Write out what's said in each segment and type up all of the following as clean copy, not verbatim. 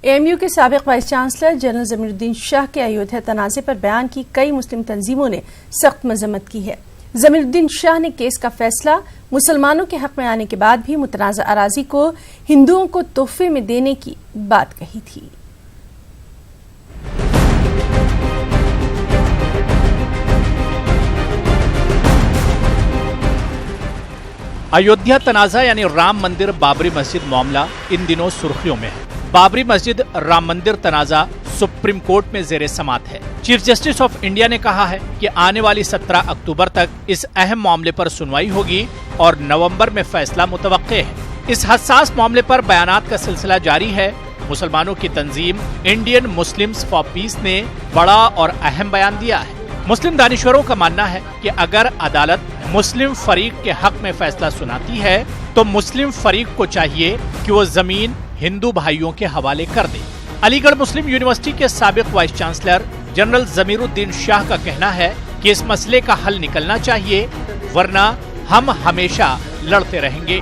AMU کے سابق vice chancellor general ضمیر الدین شاہ کے ایودھیا تنازع پر بیان کی کئی مسلم تنظیموں نے سخت مذمت کی ہے۔ ضمیر الدین شاہ نے کیس کا فیصلہ مسلمانوں کے حق میں آنے کے بعد بھی متنازع اراضی کو ہندوؤں کو تحفے میں دینے کی بات کہی تھی۔ ایودھیا تنازع یعنی رام مندر بابری مسجد معاملہ ان دنوں سرخیوں میں ہے۔ بابری مسجد رام مندر تنازع سپریم کورٹ میں زیر سماعت ہے۔ چیف جسٹس آف انڈیا نے کہا ہے کہ آنے والی 17 اکتوبر تک اس اہم معاملے پر سنوائی ہوگی اور نومبر میں فیصلہ متوقع ہے۔ اس حساس معاملے پر بیانات کا سلسلہ جاری ہے۔ مسلمانوں کی تنظیم انڈین مسلمز فار پیس نے بڑا اور اہم بیان دیا ہے۔ مسلم دانشوروں کا ماننا ہے کہ اگر عدالت مسلم فریق کے حق میں فیصلہ سناتی ہے تو مسلم فریق کو چاہیے کہ وہ زمین ہندو بھائیوں کے حوالے کر دے۔ علی گڑھ مسلم یونیورسٹی کے سابق وائس چانسلر جنرل ضمیر الدین شاہ کا کہنا ہے کہ اس مسئلے کا حل نکلنا چاہیے ورنہ ہم ہمیشہ لڑتے رہیں گے۔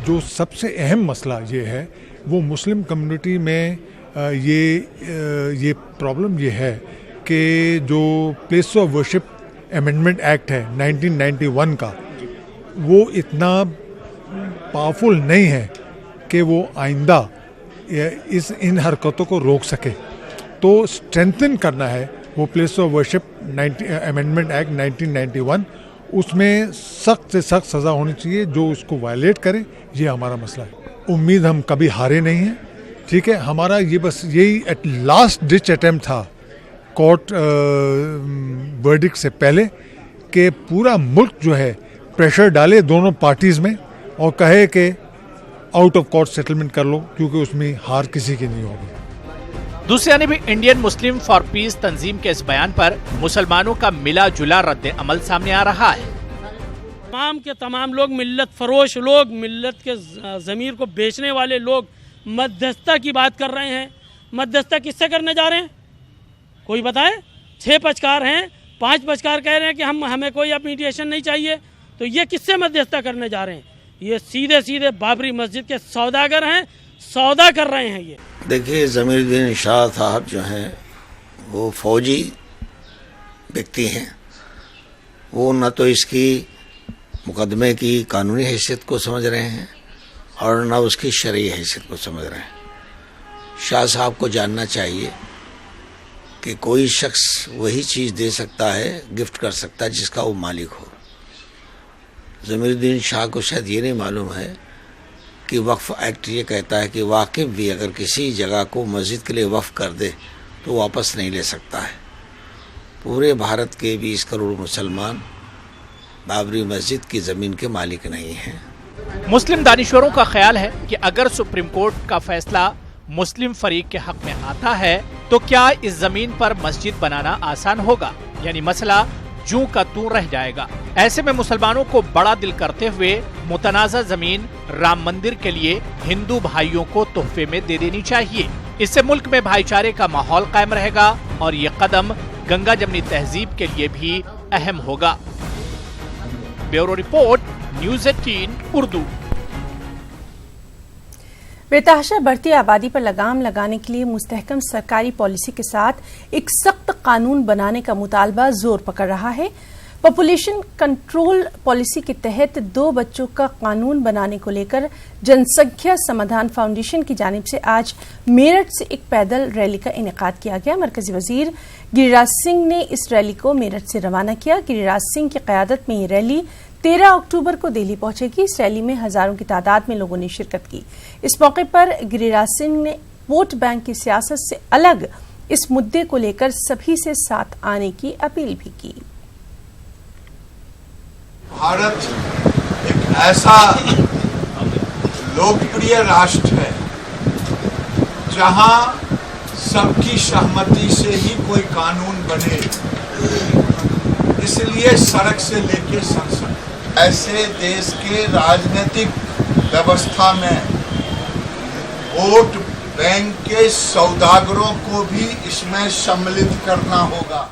جو سب سے اہم مسئلہ یہ ہے وہ مسلم کمیونٹی میں یہ پرابلم یہ ہے کہ جو place of worship amendment act ہے 1991 کا وہ اتنا پاورفل نہیں ہے کہ وہ آئندہ ان حرکتوں کو روک سکے۔ تو اسٹرینتھن کرنا ہے وہ place of worship amendment act 1991، اس میں سخت سے سخت سزا ہونی چاہیے جو اس کو وائلیٹ کرے۔ یہ ہمارا مسئلہ ہے۔ امید ہم کبھی ہارے نہیں ہیں، ٹھیک ہے۔ ہمارا یہ بس یہی لاسٹ ڈچ اٹیمپٹ تھا کورٹ ورڈکٹ سے پہلے کہ پورا ملک جو ہے پریشر ڈالے دونوں پارٹیز میں اور کہے کہ آؤٹ آف کورٹ سیٹلمنٹ کر لو، کیونکہ اس میں ہار کسی کی نہیں ہوگی۔ دوسری جانب انڈین مسلم فار پیس تنظیم کے اس بیان پر مسلمانوں کا ملا جلا رد عمل سامنے آ رہا ہے۔ تمام کے تمام لوگ ملت فروش لوگ، ملت کے ضمیر کو بیچنے والے لوگ مدھستہ کی بات کر رہے ہیں۔ مدھستہ کس سے کرنے جا رہے ہیں؟ کوئی بتائے؟ 6 پچکار ہیں، 5 پچکار کہہ رہے ہیں کہ ہمیں کوئی اب میڈیشن نہیں چاہیے، تو یہ کس سے مدھستہ کرنے جا رہے ہیں؟ یہ سیدھے سیدھے بابری مسجد کے سوداگر ہیں، سودا کر رہے ہیں۔ یہ دیکھیے ضمیر الدین شاہ صاحب جو ہیں وہ فوجی ویکتی ہیں، وہ نہ تو اس کی مقدمے کی قانونی حیثیت کو سمجھ رہے ہیں اور نہ اس کی شرعی حیثیت کو سمجھ رہے ہیں۔ شاہ صاحب کو جاننا چاہیے کہ کوئی شخص وہی چیز دے سکتا ہے، گفٹ کر سکتا ہے جس کا وہ مالک ہو۔ ضمیر الدین شاہ کو شاید یہ نہیں معلوم ہے کہ وقف ایکٹ یہ کہتا ہے کہ واقف بھی اگر کسی جگہ کو مسجد کے لیے وقف کر دے تو واپس نہیں لے سکتا ہے۔ پورے بھارت کے 20 کروڑ مسلمان بابری مسجد کی زمین کے مالک نہیں ہیں۔ مسلم دانشوروں کا خیال ہے کہ اگر سپریم کورٹ کا فیصلہ مسلم فریق کے حق میں آتا ہے تو کیا اس زمین پر مسجد بنانا آسان ہوگا، یعنی مسئلہ جوں کا توں رہ جائے گا۔ ایسے میں مسلمانوں کو بڑا دل کرتے ہوئے متنازع زمین رام مندر کے لیے ہندو بھائیوں کو تحفے میں دے دینی چاہیے۔ اس سے ملک میں بھائی چارے کا ماحول قائم رہے گا اور یہ قدم گنگا جمنی تہذیب کے لیے بھی اہم ہوگا۔ Bureau report, news 18 Urdu. بے تحاشا بڑھتی آبادی پر لگام لگانے کے لیے مستحکم سرکاری پالیسی کے ساتھ ایک سخت قانون بنانے کا مطالبہ زور پکڑ رہا ہے۔ پاپولیشن کنٹرول پالیسی کے تحت 2 بچوں کا قانون بنانے کو لے کر جن سنکھیا سمادھان فاؤنڈیشن کی جانب سے آج میرٹھ سے ایک پیدل ریلی کا انعقاد کیا گیا۔ مرکزی وزیر گریراج سنگھ نے اس ریلی کو میرٹھ سے روانہ کیا۔ گریراج سنگھ کی قیادت میں یہ ریلی 13 اکتوبر کو دہلی پہنچے گی۔ اس ریلی میں ہزاروں کی تعداد میں لوگوں نے شرکت کی۔ اس موقع پر گریراج سنگھ نے ووٹ بینک کی سیاست سے الگ اس مدعے کو لے کر سبھی سے ساتھ آنے کی اپیل بھی کی۔ بھارت ایک ایسا لوکپریہ راشٹر ہے جہاں سب کی سہمتی سے ہی کوئی قانون بنے، اس لیے سڑک سے لے کے سنسد، ایسے دیش کے راجنیتک ویوستھا میں ووٹ بینک کے سوداگروں کو بھی اس میں شاملت کرنا ہوگا۔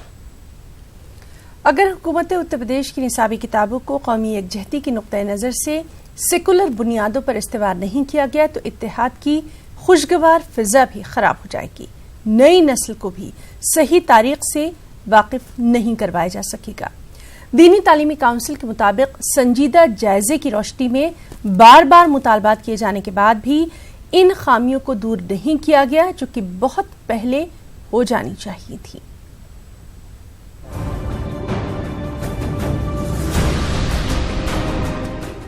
اگر حکومت اتر پردیش کی نصابی کتابوں کو قومی یکجہتی کے نقطۂ نظر سے سیکولر بنیادوں پر استوار نہیں کیا گیا تو اتحاد کی خوشگوار فضا بھی خراب ہو جائے گی. نئی نسل کو بھی صحیح تاریخ سے واقف نہیں کروایا جا سکے گا. دینی تعلیمی کونسل کے مطابق سنجیدہ جائزے کی روشنی میں بار بار مطالبات کیے جانے کے بعد بھی ان خامیوں کو دور نہیں کیا گیا جو کہ بہت پہلے ہو جانی چاہیے تھی.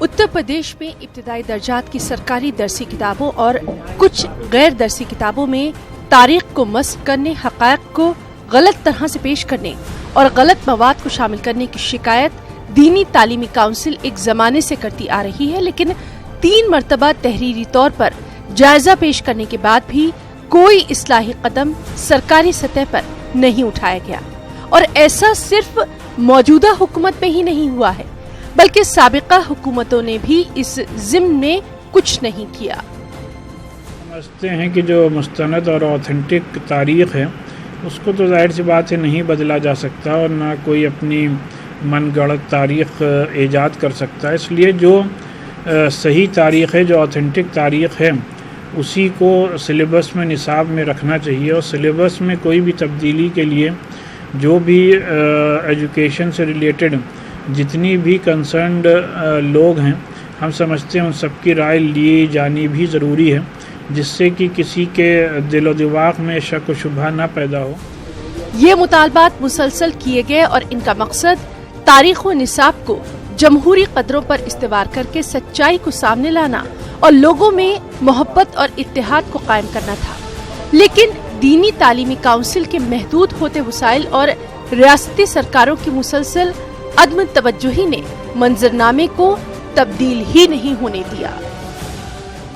اتر پردیش میں ابتدائی درجات کی سرکاری درسی کتابوں اور کچھ غیر درسی کتابوں میں تاریخ کو مسخ کرنے، حقائق کو غلط طرح سے پیش کرنے اور غلط مواد کو شامل کرنے کی شکایت دینی تعلیمی کونسل ایک زمانے سے کرتی آ رہی ہے، لیکن 3 مرتبہ تحریری طور پر جائزہ پیش کرنے کے بعد بھی کوئی اصلاحی قدم سرکاری سطح پر نہیں اٹھایا گیا. اور ایسا صرف موجودہ حکومت میں ہی نہیں ہوا ہے بلکہ سابقہ حکومتوں نے بھی اس ضمن میں کچھ نہیں کیا. سمجھتے ہیں کہ جو مستند اور اوتھینٹک تاریخ ہے اس کو تو ظاہر سی بات ہے نہیں بدلا جا سکتا اور نہ کوئی اپنی من گڑت تاریخ ایجاد کر سکتا ہے. اس لیے جو صحیح تاریخ ہے، جو اوتھینٹک تاریخ ہے، اسی کو سلیبس میں نصاب میں رکھنا چاہیے. اور سلیبس میں کوئی بھی تبدیلی کے لیے جو بھی ایجوکیشن سے ریلیٹڈ جتنی بھی کنسرنڈ لوگ ہیں، ہم سمجھتے ہیں ان سب کی رائے لی جانی بھی ضروری ہے، جس سے کہ کسی کے دل و دماغ میں شک و شبہ نہ پیدا ہو. یہ مطالبات مسلسل کیے گئے اور ان کا مقصد تاریخ و نصاب کو جمہوری قدروں پر استوار کر کے سچائی کو سامنے لانا اور لوگوں میں محبت اور اتحاد کو قائم کرنا تھا. لیکن دینی تعلیمی کونسل کے محدود ہوتے وسائل اور ریاستی سرکاروں کی مسلسل عدم توجہی نے منظرنامے کو تبدیل ہی نہیں ہونے دیا.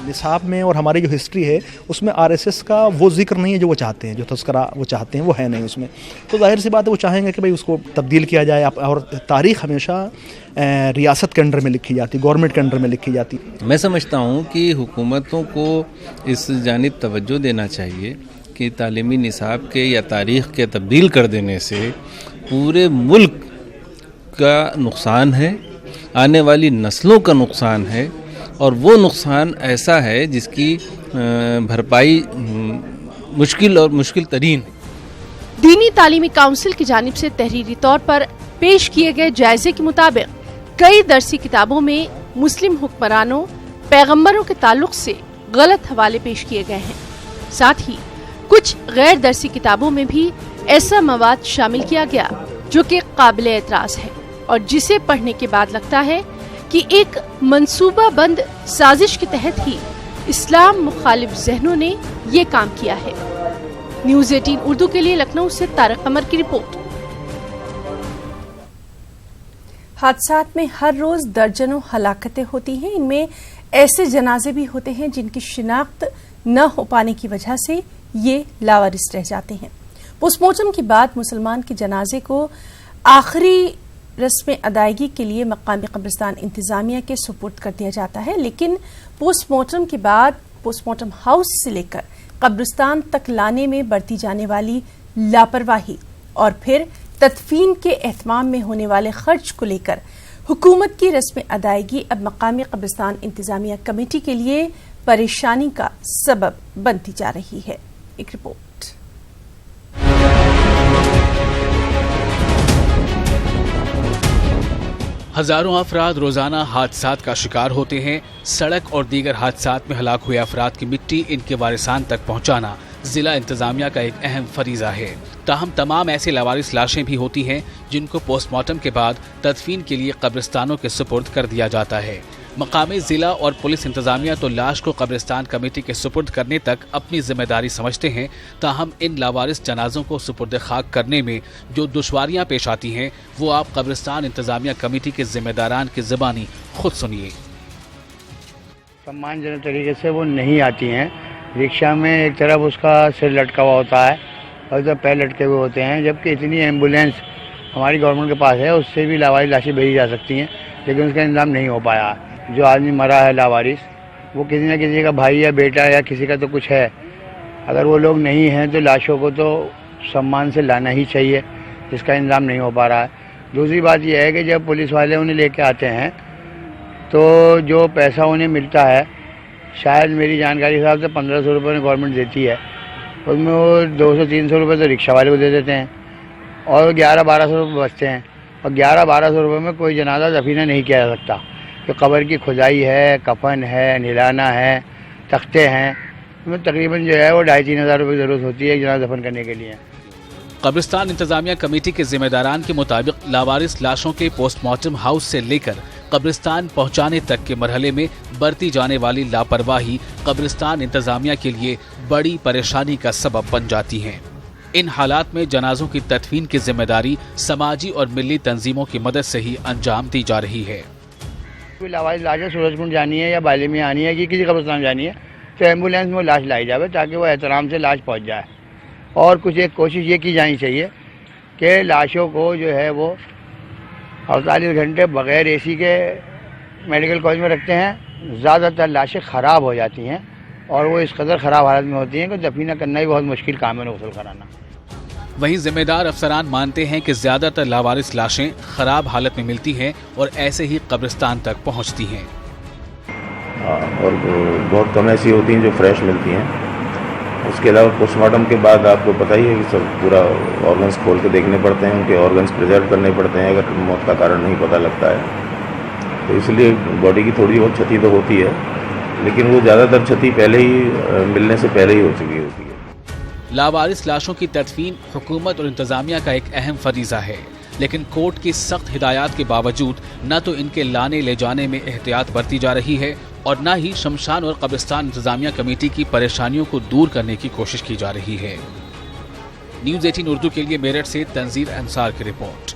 نصاب میں اور ہماری جو ہسٹری ہے اس میں RSS کا وہ ذکر نہیں ہے جو وہ چاہتے ہیں، جو تذکرہ وہ چاہتے ہیں وہ ہے نہیں اس میں. تو ظاہر سی بات ہے وہ چاہیں گے کہ بھئی اس کو تبدیل کیا جائے. اور تاریخ ہمیشہ ریاست کے انڈر میں لکھی جاتی، گورنمنٹ کے انڈر میں لکھی جاتی. میں سمجھتا ہوں کہ حکومتوں کو اس جانب توجہ دینا چاہیے کہ تعلیمی نصاب کے یا تاریخ کے تبدیل کر دینے سے پورے ملک کا نقصان ہے، آنے والی نسلوں کا نقصان ہے، اور وہ نقصان ایسا ہے جس کی بھرپائی مشکل ترین. دینی تعلیمی کونسل کی جانب سے تحریری طور پر پیش کیے گئے جائزے کے مطابق کئی درسی کتابوں میں مسلم حکمرانوں، پیغمبروں کے تعلق سے غلط حوالے پیش کیے گئے ہیں. ساتھ ہی کچھ غیر درسی کتابوں میں بھی ایسا مواد شامل کیا گیا جو کہ قابل اعتراض ہے اور جسے پڑھنے کے بعد لگتا ہے کہ ایک منصوبہ بند سازش کے تحت ہی اسلام مخالف ذہنوں نے یہ کام کیا ہے. نیوز 18 اردو کے لیے لکھنؤ سے طارق قمر کی رپورٹ. حادثات میں ہر روز درجنوں ہلاکتیں ہوتی ہیں. ان میں ایسے جنازے بھی ہوتے ہیں جن کی شناخت نہ ہو پانے کی وجہ سے یہ لاوارث رہ جاتے ہیں. پوسٹ مارٹم کے بعد مسلمان کے جنازے کو آخری رسم ادائیگی کے لیے مقامی قبرستان انتظامیہ کے سپرد کر دیا جاتا ہے، لیکن پوسٹ مارٹم کے بعد پوسٹ مارٹم ہاؤس سے لے کر قبرستان تک لانے میں برتی جانے والی لاپرواہی اور پھر تدفین کے اہتمام میں ہونے والے خرچ کو لے کر حکومت کی رسم ادائیگی اب مقامی قبرستان انتظامیہ کمیٹی کے لیے پریشانی کا سبب بنتی جا رہی ہے. ایک رپورٹ. ہزاروں افراد روزانہ حادثات کا شکار ہوتے ہیں. سڑک اور دیگر حادثات میں ہلاک ہوئے افراد کی مٹی ان کے وارثان تک پہنچانا ضلع انتظامیہ کا ایک اہم فریضہ ہے. تاہم تمام ایسے لاوارث لاشیں بھی ہوتی ہیں جن کو پوسٹ مارٹم کے بعد تدفین کے لیے قبرستانوں کے سپرد کر دیا جاتا ہے. مقامی ضلع اور پولیس انتظامیہ تو لاش کو قبرستان کمیٹی کے سپرد کرنے تک اپنی ذمہ داری سمجھتے ہیں، تاہم ان لاوارث جنازوں کو سپرد خاک کرنے میں جو دشواریاں پیش آتی ہیں وہ آپ قبرستان انتظامیہ کمیٹی کے ذمہ داران کی زبانی خود سنیے. سمان جنک طریقے سے وہ نہیں آتی ہیں. رکشہ میں ایک طرف اس کا سر لٹکا ہوا ہوتا ہے اور ادھر پیر لٹکے ہوئے ہوتے ہیں، جبکہ اتنی ایمبولینس ہماری گورنمنٹ کے پاس ہے، اس سے بھی لاوارث لاشیں بھیجی جا سکتی ہیں، لیکن اس کا انتظام نہیں ہو پایا. جو آدمی مرا ہے لاوارث وہ کسی نہ کسی کا بھائی یا بیٹا یا کسی کا تو کچھ ہے. اگر وہ لوگ نہیں ہیں تو لاشوں کو تو سمان سے لانا ہی چاہیے، جس کا انتظام نہیں ہو پا رہا ہے. دوسری بات یہ ہے کہ جب پولیس والے انہیں لے کے آتے ہیں تو جو پیسہ انہیں ملتا ہے شاید میری جانکاری کے حساب سے 1500 روپے گورنمنٹ دیتی ہے، اس میں وہ 200-300 روپے تو رکشہ والے کو دے دیتے ہیں اور 1100-1200 روپے بچتے ہیں، اور 1100-1200 روپے میں کوئی جنازہ دفینہ نہیں کیا جا سکتا، کہ قبر کی کھدائی ہے، کفن ہے، نلانا ہے، تختے ہیں، اس میں تقریباً جو ہے وہ 2500-3000 ہزار روپے کی ضرورت ہوتی ہے ایک جنازہ دفن کرنے کے لیے۔ قبرستان انتظامیہ کمیٹی کے ذمہ داران کے مطابق لاوارث لاشوں کے پوسٹ مارٹم ہاؤس سے لے کر قبرستان پہنچانے تک کے مرحلے میں برتی جانے والی لاپرواہی قبرستان انتظامیہ کے لیے بڑی پریشانی کا سبب بن جاتی ہیں۔ ان حالات میں جنازوں کی تدفین کی ذمہ داری سماجی اور ملی تنظیموں کی مدد سے ہی انجام دی جا رہی ہے۔ لاوارث لاش سورج کنڈ جانی ہے یا بالی میں آنی ہے کہ کسی قبرستان جانی ہے تو ایمبولینس میں لاش لائی جائے تاکہ وہ احترام سے لاش پہنچ جائے، اور کچھ ایک کوشش یہ کی جانی چاہیے کہ لاشوں کو جو ہے وہ 48 گھنٹے بغیر اے سی کے میڈیکل کالج میں رکھتے ہیں، زیادہ تر لاشیں خراب ہو جاتی ہیں اور وہ اس قدر خراب حالت میں ہوتی ہیں کہ دفینہ کرنا ہی بہت مشکل کام ہے غسل کرانا۔ وہیں ذمہ دار افسران مانتے ہیں کہ زیادہ تر لاوارث لاشیں خراب حالت میں ملتی ہیں اور ایسے ہی قبرستان تک پہنچتی ہیں، اور بہت کم ایسی ہوتی ہیں جو فریش ملتی ہیں۔ اس کے علاوہ پوسٹ مارٹم کے بعد آپ کو پتہ ہی ہے کہ سب پورا آرگنز کھول کے دیکھنے پڑتے ہیں، ان کے آرگنز پریزرو کرنے پڑتے ہیں اگر موت کا کارن نہیں پتہ لگتا ہے، تو اس لیے باڈی کی تھوڑی بہت چھتی تو ہوتی ہے، لیکن وہ زیادہ تر چھتی پہلے ہی ملنے سے پہلے ہی ہو چکی ہوتی ہے۔ لاوارث لاشوں کی تدفین حکومت اور انتظامیہ کا ایک اہم فریضہ ہے، لیکن کورٹ کی سخت ہدایات کے باوجود نہ تو ان کے لانے لے جانے میں احتیاط برتی جا رہی ہے اور نہ ہی شمشان اور قبرستان انتظامیہ کمیٹی کی پریشانیوں کو دور کرنے کی کوشش کی جا رہی ہے۔ نیوز 18 اردو کے لیے میرٹھ سے تنزیر انصار کی رپورٹ۔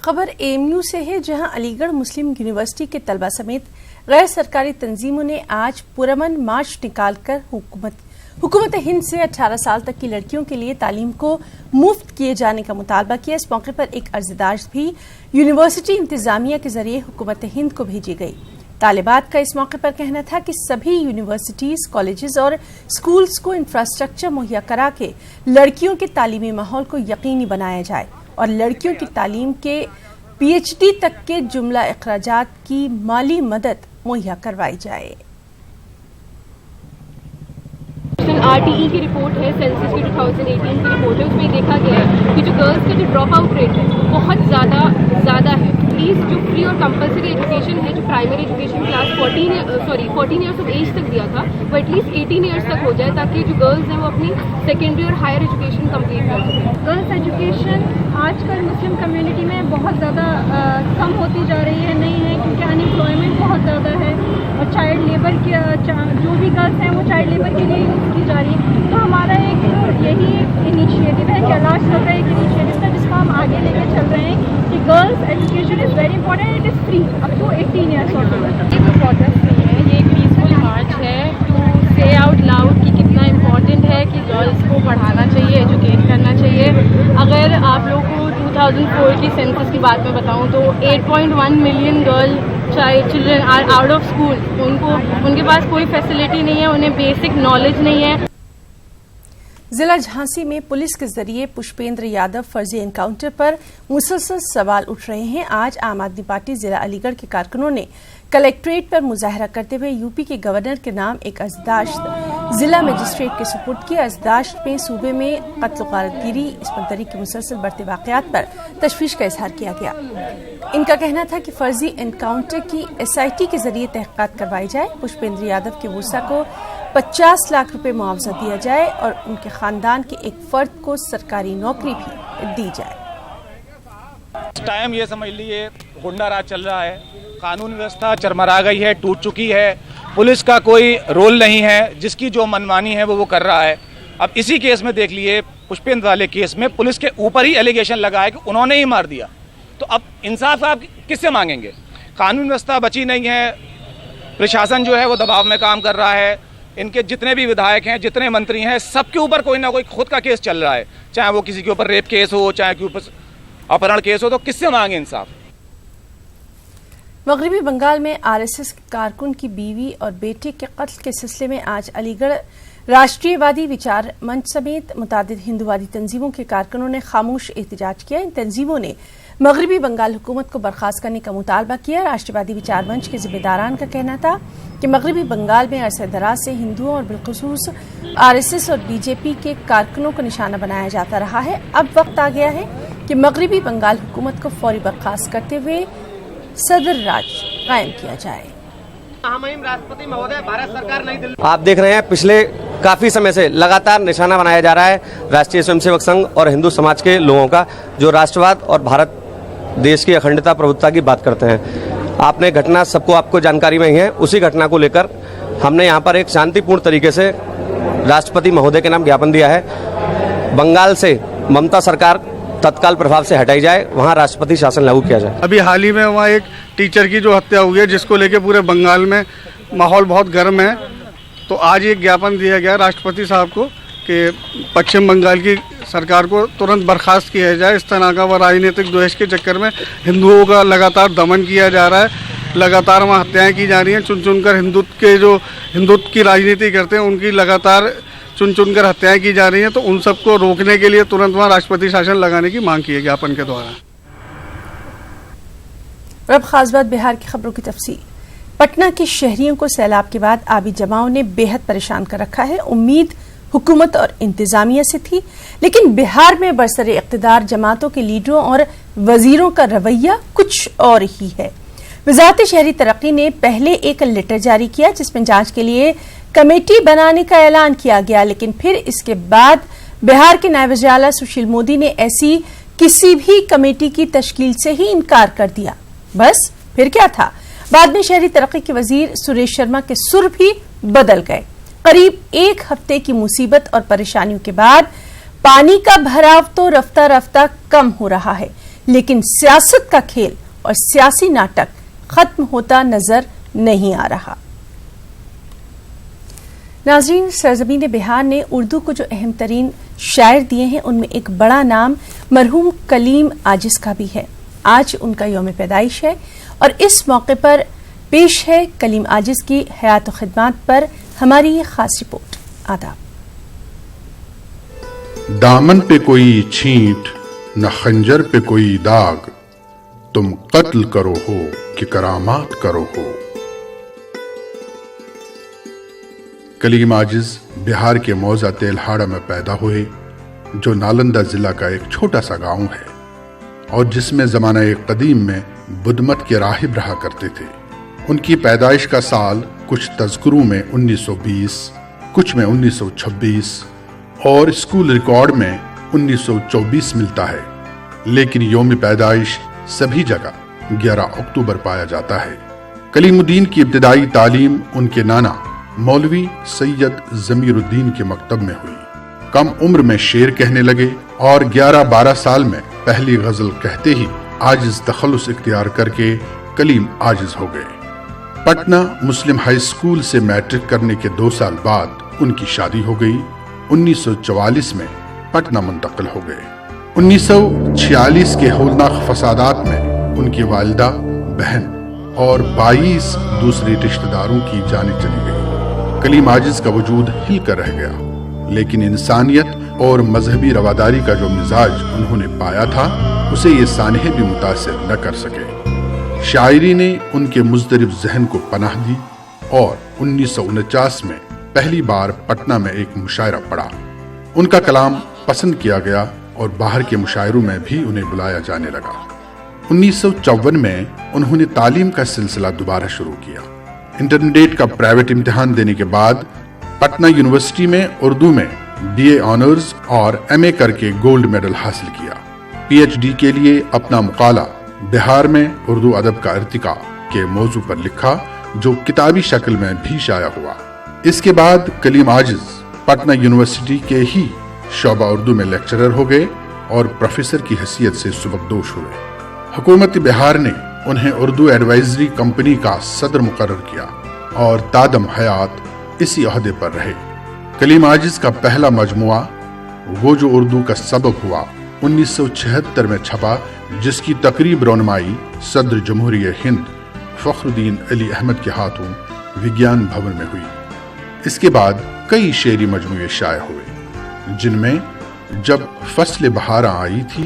خبر AMU سے ہے، جہاں علی گڑھ مسلم یونیورسٹی کے طلبہ سمیت غیر سرکاری تنظیموں نے آج پرامن مارچ نکال کر حکومت ہند سے 18 سال تک کی لڑکیوں کے لیے تعلیم کو مفت کیے جانے کا مطالبہ کیا۔ اس موقع پر ایک عرضداشت بھی یونیورسٹی انتظامیہ کے ذریعے حکومت ہند کو بھیجی گئی۔ طالبات کا اس موقع پر کہنا تھا کہ سبھی یونیورسٹیز، کالجز اور اسکولز کو انفراسٹرکچر مہیا کرا کے لڑکیوں کے تعلیمی ماحول کو یقینی بنایا جائے اور لڑکیوں کی تعلیم کے PhD تک کے جملہ اخراجات کی مالی مدد مہیا کروائی جائے۔ RTE کی رپورٹ ہے، سینسس کی 2018 کی رپورٹ ہے، اس میں دیکھا گیا ہے کہ جو گرلز کا جو ڈراپ آؤٹ ریٹ ہے وہ بہت زیادہ ہے۔ پلیز جو فری اور کمپلسری ایجوکیشن ہے، جو primary education class 14 years of age تک دیا تھا، وہ ایٹ لیسٹ 18 ایئرس تک ہو جائے تاکہ جو گرلز ہیں وہ اپنی سیکنڈری اور ہائر ایجوکیشن کمپلیٹ کر سکیں۔ گرلز ایجوکیشن آج کل مسلم کمیونٹی میں بہت زیادہ کم ہوتی جا رہی ہے، نہیں ہے کیونکہ انمپلائمنٹ بہت زیادہ ہے اور چائلڈ لیبر کی جو بھی گرلز ہیں وہ چائلڈ لیبر کے لیے یوز کی جا رہی ہے۔ تو ہمارا ایک یہی انیشیٹو ہے، کیلاش سر کا ایک انیشیٹو تھا جس کو ہم آگے لے کے چل رہے ہیں کہ girls education is very important, it is free up to 18 years اور یہ کوئی پروٹیسٹ نہیں ہے، یہ ایک پیسفل مارچ ہے ٹو سے آؤٹ لاؤڈ کہ کتنا امپورٹنٹ ہے کہ گرلز کو پڑھانا چاہیے، ایجوکیٹ کرنا چاہیے۔ اگر آپ لوگوں کو 2004 کی سینسس کی بات میں بتاؤں تو 8.1 million girl children are out of school, ان کے پاس کوئی فیسلٹی نہیں ہے، انہیں بیسک نالج نہیں ہے۔ ضلع جھانسی میں پولیس کے ذریعے پشپیندر یادو فرضی انکاؤنٹر پر مسلسل سوال اٹھ رہے ہیں۔ آج عام آدمی پارٹی ضلع علی گڑھ کے کارکنوں نے کلیکٹریٹ پر مظاہرہ کرتے ہوئے UP کے گورنر کے نام ایک عرضداشت ضلع مجسٹریٹ کے سپرد کی۔ عرضداشت میں صوبے میں قتل و غارت گیری، عصمت دری کے مسلسل بڑھتے واقعات پر تشویش کا اظہار کیا گیا۔ ان کا کہنا تھا کہ فرضی انکاؤنٹر کی SIT کے ذریعے تحقیقات کروائی جائے، پشپیندر یادو کے ورثہ کو 50 لاکھ روپے معاوضہ دیا جائے اور ان کے خاندان کے ایک فرد کو سرکاری نوکری بھی دی جائے۔ اس ٹائم یہ سمجھ لیجیے غنڈہ راج چل رہا ہے، قانون ویوستھا چرمرا گئی ہے، ٹوٹ چکی ہے، پولیس کا کوئی رول نہیں ہے، جس کی جو منمانی ہے وہ کر رہا ہے۔ اب اسی کیس میں دیکھ لیے، پشپیندر والے کیس میں پولیس کے اوپر ہی ایلیگیشن لگا ہے کہ انہوں نے ہی مار دیا، تو اب انصاف آپ کس سے مانگیں گے؟ قانون ویوستھا بچی نہیں ہے، پرشاسن جو ہے وہ دباؤ میں کام کر رہا ہے، ان کے جتنے بھی ودھائک ہیں، جتنے منتری ہیں، سب کے اوپر کوئی نہ کوئی خود کا کیس چل رہا ہے، چاہے وہ کسی کے اوپر ریپ کیس ہو، چاہے کے اوپر اپہرن کیس ہو، تو کس سے مانگے انصاف؟ مغربی بنگال میں RSS کارکن کی بیوی اور بیٹے کے قتل کے سلسلے میں آج علی گڑھ راشٹریہ وادی وچار منچ سمیت متعدد ہندووادی تنظیموں کے کارکنوں نے خاموش احتجاج کیا۔ ان تنظیموں نے مغربی بنگال حکومت کو برخاست کرنے کا مطالبہ کیا۔ راشٹروادی وچار منچ کے ذمہ داران کا کہنا تھا کہ مغربی بنگال میں عرصہ دراز سے ہندوؤں اور بالخصوص RSS اور BJP کے کارکنوں کو نشانہ بنایا جاتا رہا ہے۔ اب وقت آ گیا ہے کہ مغربی بنگال حکومت کو فوری برخاست کرتے ہوئے صدر راج قائم کیا جائے۔ آپ دیکھ رہے ہیں پچھلے کافی سمے سے لگاتار نشانہ بنایا جا رہا ہے راشٹریہ سوئم سیوک سنگھ اور ہندو سماج کے لوگوں کا، جو راشٹرواد اور بھارت دیش کی اکھنڈتا پربھوتا کی بات کرتے ہیں۔ آپ نے گھٹنا سب کو آپ کو جانکاری میں ہی ہے، اسی گھٹنا کو لے کر ہم نے یہاں پر ایک شانتی پورن طریقے سے راشٹرپتی مہودے کے نام جاپن دیا ہے۔ بنگال سے ممتا سرکار تتکال پربھاؤ سے ہٹائی جائے، وہاں راشٹرپتی شاسن لاگو کیا جائے۔ ابھی حال ہی میں وہاں ایک ٹیچر کی جو ہتیا ہوئی ہے، جس کو لے کے پورے بنگال میں ماحول بہت گرم ہے، تو آج ایک جاپن دیا گیا راشٹرپتی صاحب کو کہ پچھم بنگال کی سرکار کو ترنت برخاست کیا جائے۔ اس طرح کا وہ راجنیتک دوش کے چکر میں ہندوؤں کا لگاتار دمن کیا جا رہا ہے، لگاتار وہاں ہتیائیں کی جا رہی ہیں، چن چن کر ہندوتو کی راجنیتی کرتے ہیں ان کی لگاتار چن چن کر ہتیائیں کی جا رہی ہیں، تو ان سب کو روکنے کے لیے ترنت وہاں راشٹرپتی شاسن لگانے کی مانگ کی ہے جاپن کے دوارا۔ اور اب خاص بات بہار کی خبروں کی تفصیل۔ پٹنہ کے شہریوں کو سیلاب کے بعد آبی جماؤ نے بے حد پریشان کر رکھا ہے۔ امید حکومت اور انتظامیہ سے تھی، لیکن بہار میں برسر اقتدار جماعتوں کے لیڈروں اور وزیروں کا رویہ کچھ اور ہی ہے۔ وزارت شہری ترقی نے پہلے ایک لیٹر جاری کیا جس میں جانچ کے لیے کمیٹی بنانے کا اعلان کیا گیا، لیکن پھر اس کے بعد بہار کے نائب وزیر اعلیٰ سشیل مودی نے ایسی کسی بھی کمیٹی کی تشکیل سے ہی انکار کر دیا۔ بس پھر کیا تھا؟ بعد میں شہری ترقی کے وزیر سریش شرما کے سر بھی بدل گئے۔ قریب ایک ہفتے کی مصیبت اور پریشانیوں کے بعد پانی کا بھراؤ تو رفتہ رفتہ کم ہو رہا ہے، لیکن سیاست کا کھیل اور سیاسی ناٹک ختم ہوتا نظر نہیں آ رہا۔ ناظرین، سرزمین بہار نے اردو کو جو اہم ترین شاعر دیے ہیں ان میں ایک بڑا نام مرحوم کلیم عاجز کا بھی ہے۔ آج ان کا یوم پیدائش ہے اور اس موقع پر پیش ہے کلیم عاجز کی حیات و خدمات پر ہماری یہ خاص رپورٹ۔ آداب۔ دامن پہ کوئی چھینٹ نہ خنجر پہ کوئی داغ، تم قتل کرو ہو کہ کرامات کرو ہو۔ کلیم عاجز بہار کے موضع تیلہاڑا میں پیدا ہوئے، جو نالندہ ضلع کا ایک چھوٹا سا گاؤں ہے اور جس میں زمانہ قدیم میں بدھ مت کے راہب رہا کرتے تھے۔ ان کی پیدائش کا سال کچھ تذکروں میں 1920، کچھ میں 1926 اور اسکول ریکارڈ میں 1924 ملتا ہے، لیکن یوم پیدائش سبھی جگہ 11 اکتوبر پایا جاتا ہے۔ کلیم الدین کی ابتدائی تعلیم ان کے نانا مولوی سید ضمیر الدین کے مکتب میں ہوئی۔ کم عمر میں شعر کہنے لگے اور 11-12 سال میں پہلی غزل کہتے ہی عاجز تخلص اختیار کر کے کلیم عاجز ہو گئے۔ پٹنہ مسلم ہائی اسکول سے میٹرک کرنے کے 2 سال بعد ان کی شادی ہو گئی۔ 1944 میں پٹنہ منتقل ہو گئے۔ 1946 کے ہولناک فسادات میں ان کی والدہ، بہن اور 22 دوسرے رشتہ داروں کی جانیں چلی گئی۔ کلیم عاجز کا وجود ہل کر رہ گیا، لیکن انسانیت اور مذہبی رواداری کا جو مزاج انہوں نے پایا تھا اسے یہ سانحے بھی متاثر نہ کر سکے۔ شاعری نے ان کے مضطرب ذہن کو پناہ دی اور 1949 میں پہلی بار پٹنہ میں ایک مشاعرہ پڑا۔ ان کا کلام پسند کیا گیا اور باہر کے مشاعروں میں بھی انہیں بلایا جانے لگا۔ 1954 میں انہوں نے تعلیم کا سلسلہ دوبارہ شروع کیا۔ انٹرمیڈیٹ کا پرائیویٹ امتحان دینے کے بعد پٹنہ یونیورسٹی میں اردو میں BA آنرز اور MA کر کے گولڈ میڈل حاصل کیا۔ PhD کے لیے اپنا مقالہ بہار میں اردو ادب کا ارتقاء کے موضوع پر لکھا، جو کتابی شکل میں بھی شائع ہوا۔ اس کے بعد کلیم عاجز پٹنہ یونیورسٹی کے ہی شعبہ اردو میں لیکچرر ہو گئے اور پروفیسر کی حیثیت سے سبکدوش ہوئے۔ حکومت بہار نے انہیں اردو ایڈوائزری کمپنی کا صدر مقرر کیا اور تادم حیات اسی عہدے پر رہے۔ کلیم عاجز کا پہلا مجموعہ وہ جو اردو کا سبب ہوا 1976 میں چھپا، جس کی تقریب رونمائی صدر جمہوریہ ہند فخر الدین علی احمد کے ہاتھوں وگیان بھون میں ہوئی۔ اس کے بعد کئی شعری مجموعے شائع ہوئے، جن میں جب فصل بہاراں آئی تھی